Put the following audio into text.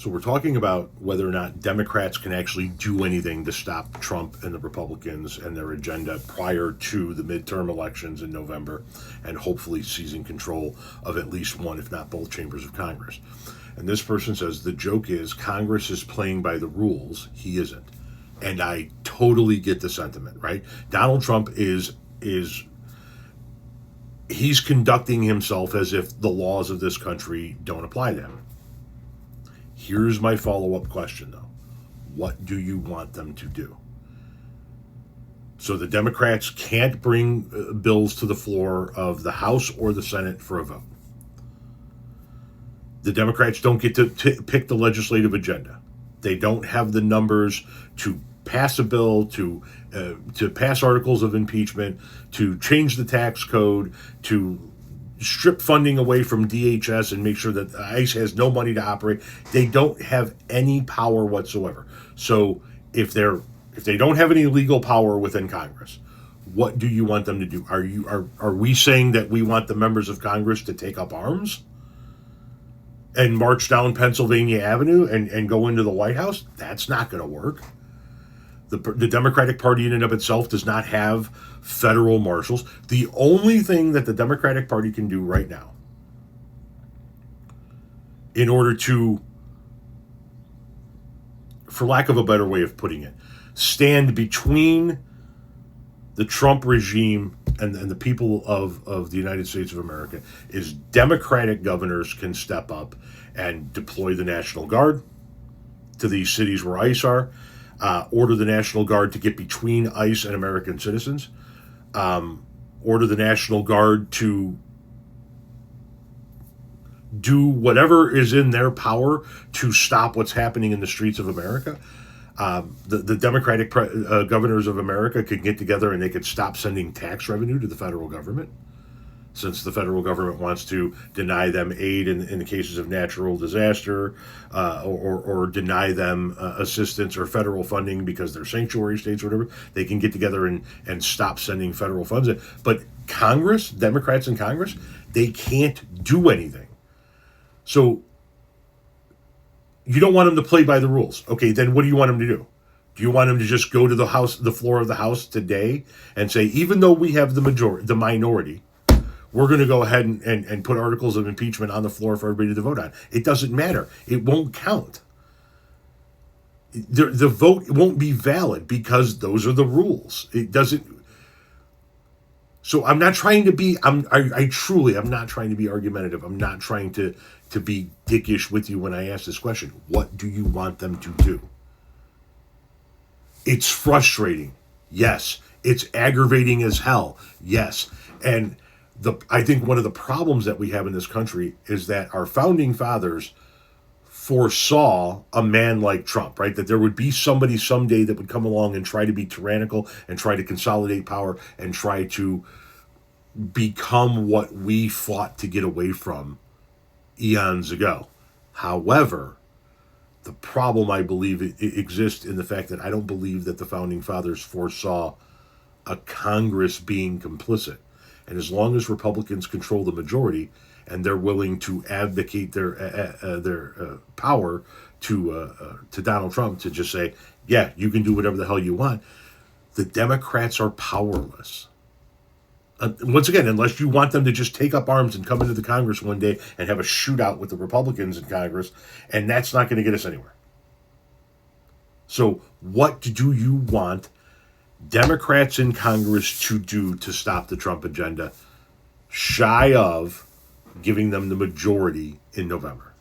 So we're talking about whether or not Democrats can actually do anything to stop Trump and the Republicans and their agenda prior to the midterm elections in November, and hopefully seizing control of at least one, if not both, chambers of Congress. And this person says the joke is Congress is playing by the rules. He isn't. And I totally get the sentiment, right? Donald Trump is he's conducting himself as if the laws of this country don't apply to him. Here's my follow-up question, though. What do you want them to do? So the Democrats can't bring bills to the floor of the House or the Senate for a vote. The Democrats don't get to pick the legislative agenda. They don't have the numbers to pass a bill, to pass articles of impeachment, to change the tax code, to strip funding away from DHS and make sure that ICE has no money to operate. They don't have any power whatsoever. So if they don't have any legal power within Congress, what do you want them to do? Are we saying that we want the members of Congress to take up arms and march down Pennsylvania Avenue and go into the White House? That's not going to work. The Democratic Party in and of itself does not have federal marshals. The only thing that the Democratic Party can do right now in order to, for lack of a better way of putting it, stand between the Trump regime and the people of the United States of America is Democratic governors can step up and deploy the National Guard to these cities where ICE are. Order the National Guard to get between ICE and American citizens. Order the National Guard to do whatever is in their power to stop what's happening in the streets of America. The Democratic governors of America could get together and they could stop sending tax revenue to the federal government, since the federal government wants to deny them aid in the cases of natural disaster, or deny them assistance or federal funding because they're sanctuary states or whatever. They can get together and stop sending federal funds in. But Congress, Democrats in Congress, they can't do anything. So you don't want them to play by the rules. Okay, then what do you want them to do? Do you want them to just go to the floor of the House today and say, even though we have the minority, we're going to go ahead and put articles of impeachment on the floor for everybody to vote on? It doesn't matter. It won't count. The vote won't be valid because those are the rules. It doesn't. So I'm not trying to be, I'm not trying to be argumentative. I'm not trying to be dickish with you when I ask this question. What do you want them to do? It's frustrating. Yes. It's aggravating as hell. Yes. And I think one of the problems that we have in this country is that our founding fathers foresaw a man like Trump, right? That there would be somebody someday that would come along and try to be tyrannical and try to consolidate power and try to become what we fought to get away from eons ago. However, the problem, I believe, it exists in the fact that I don't believe that the founding fathers foresaw a Congress being complicit. And as long as Republicans control the majority and they're willing to advocate their power to Donald Trump to just say, yeah, you can do whatever the hell you want, the Democrats are powerless. Once again, unless you want them to just take up arms and come into the Congress one day and have a shootout with the Republicans in Congress, and that's not going to get us anywhere. So what do you want Democrats in Congress to do to stop the Trump agenda, shy of giving them the majority in November?